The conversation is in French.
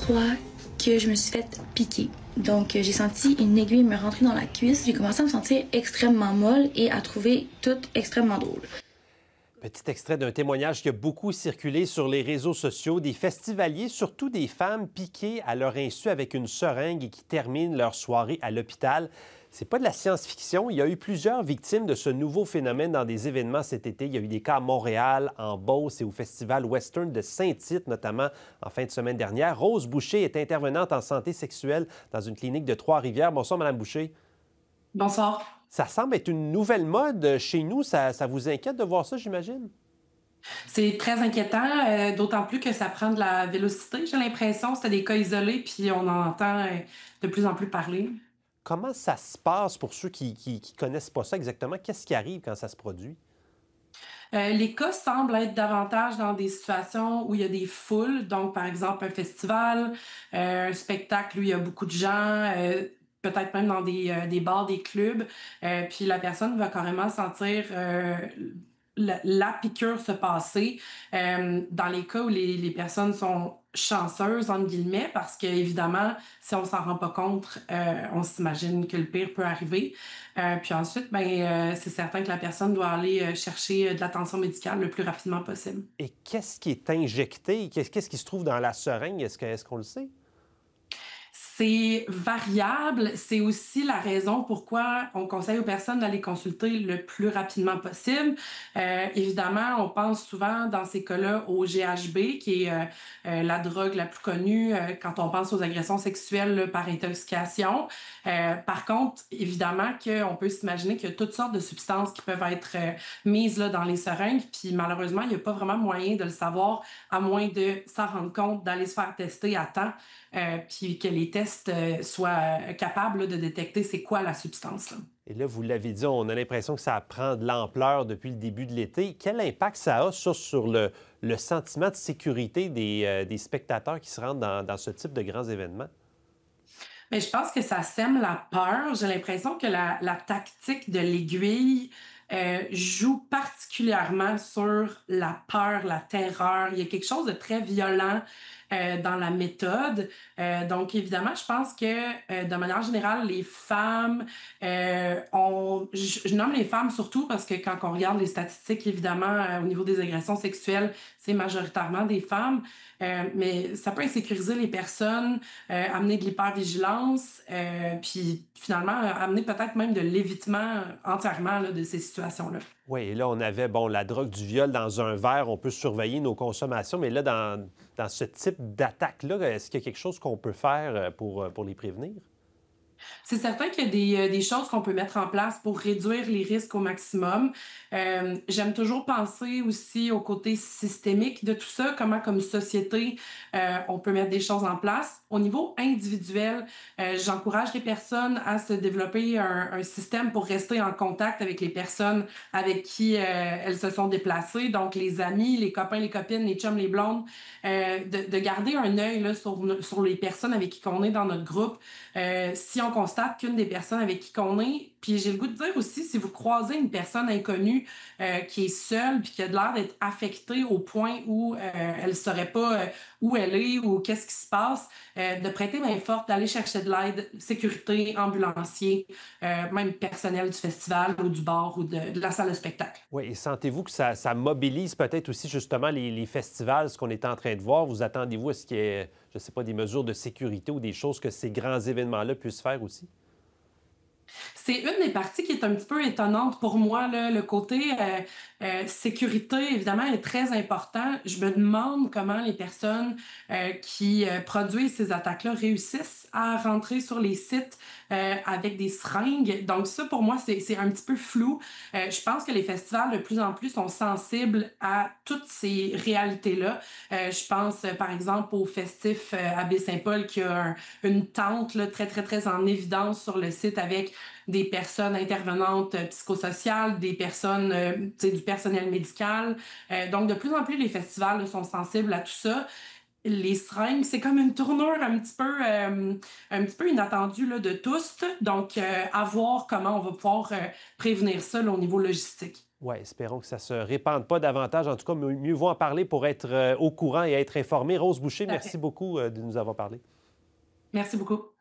crois que je me suis fait piquer. Donc, j'ai senti une aiguille me rentrer dans la cuisse. J'ai commencé à me sentir extrêmement molle et à trouver tout extrêmement drôle. Petit extrait d'un témoignage qui a beaucoup circulé sur les réseaux sociaux. Des festivaliers, surtout des femmes, piquées à leur insu avec une seringue et qui terminent leur soirée à l'hôpital. C'est pas de la science-fiction. Il y a eu plusieurs victimes de ce nouveau phénomène dans des événements cet été. Il y a eu des cas à Montréal, en Beauce et au Festival Western de Saint-Tite, notamment en fin de semaine dernière. Rose Boucher est intervenante en santé sexuelle dans une clinique de Trois-Rivières. Bonsoir, Madame Boucher. Bonsoir. Ça semble être une nouvelle mode chez nous. Ça vous inquiète de voir ça, j'imagine? C'est très inquiétant, d'autant plus que ça prend de la vélocité, j'ai l'impression. C'était des cas isolés, puis on en entend de plus en plus parler. Comment ça se passe pour ceux qui connaissent pas ça exactement? Qu'est-ce qui arrive quand ça se produit? Les cas semblent être davantage dans des situations où il y a des foules. Donc, par exemple, un festival, un spectacle où il y a beaucoup de gens, peut-être même dans des bars, des clubs. Puis la personne va carrément sentir la piqûre se passer. Dans les cas où les personnes sont chanceuses, entre guillemets, parce que évidemment, si on s'en rend pas compte, on s'imagine que le pire peut arriver. Puis ensuite, c'est certain que la personne doit aller chercher de l'attention médicale le plus rapidement possible. Et qu'est-ce qui est injecté? Qu'est-ce qui se trouve dans la seringue? Est-ce qu'on le sait? C'est variable. C'est aussi la raison pourquoi on conseille aux personnes d'aller consulter le plus rapidement possible. Évidemment, on pense souvent dans ces cas-là au GHB, qui est la drogue la plus connue quand on pense aux agressions sexuelles là, par intoxication. Par contre, évidemment qu'on peut s'imaginer qu'il y a toutes sortes de substances qui peuvent être mises là, dans les seringues. Puis malheureusement, il n'y a pas vraiment moyen de le savoir à moins de s'en rendre compte, d'aller se faire tester à temps. Puis que les tests soient capables là, de détecter c'est quoi la substance. Là. Et là, vous l'avez dit, on a l'impression que ça prend de l'ampleur depuis le début de l'été. Quel impact ça a sur le sentiment de sécurité des spectateurs qui se rendent dans ce type de grands événements? Mais je pense que ça sème la peur. J'ai l'impression que la tactique de l'aiguille joue particulièrement sur la peur, la terreur. Il y a quelque chose de très violent dans la méthode. Donc, évidemment, je pense que de manière générale, les femmes, je nomme les femmes surtout parce que quand on regarde les statistiques, évidemment, au niveau des agressions sexuelles, c'est majoritairement des femmes. Mais ça peut insécuriser les personnes, amener de l'hypervigilance, puis finalement amener peut-être même de l'évitement entièrement là, de ces situations-là. Oui, et là, on avait, la drogue du viol dans un verre. On peut surveiller nos consommations, mais là, dans ce type d'attaque-là, est-ce qu'il y a quelque chose qu'on peut faire pour les prévenir? C'est certain qu'il y a des choses qu'on peut mettre en place pour réduire les risques au maximum. J'aime toujours penser aussi au côté systémique de tout ça, comment comme société, on peut mettre des choses en place. Au niveau individuel, j'encourage les personnes à se développer un système pour rester en contact avec les personnes avec qui elles se sont déplacées, donc les amis, les copains, les copines, les chums, les blondes, de garder un œil là, sur les personnes avec qui on est dans notre groupe. Si on constate qu'une des personnes avec qui on est, puis j'ai le goût de dire aussi, si vous croisez une personne inconnue qui est seule puis qui a l'air d'être affectée au point où elle ne saurait pas où elle est ou qu'est-ce qui se passe, de prêter main forte, d'aller chercher de l'aide, sécurité, ambulancier, même personnel du festival ou du bar ou de la salle de spectacle. Oui, et sentez-vous que ça mobilise peut-être aussi justement les festivals, ce qu'on est en train de voir? Vous attendez-vous à ce qu'il y ait, je ne sais pas, des mesures de sécurité ou des choses que ces grands événements-là puissent faire aussi? C'est une des parties qui est un petit peu étonnante pour moi, là, le côté sécurité, évidemment, est très important. Je me demande comment les personnes qui produisent ces attaques-là réussissent à rentrer sur les sites avec des seringues. Donc ça, pour moi, c'est un petit peu flou. Je pense que les festivals, de plus en plus, sont sensibles à toutes ces réalités-là. Je pense, par exemple, au festif à Baie-Saint-Paul qui a une tente là, très, très, très en évidence sur le site avec des personnes intervenantes psychosociales, des personnes, du personnel médical. Donc, de plus en plus, les festivals là, sont sensibles à tout ça. Les seringues, c'est comme une tournure un petit peu inattendue là, de tous. Donc, à voir comment on va pouvoir prévenir ça là, au niveau logistique. Oui, espérons que ça ne se répande pas davantage. En tout cas, mieux vaut en parler pour être au courant et être informé. Rose Boucher, merci beaucoup de nous avoir parlé. Merci beaucoup.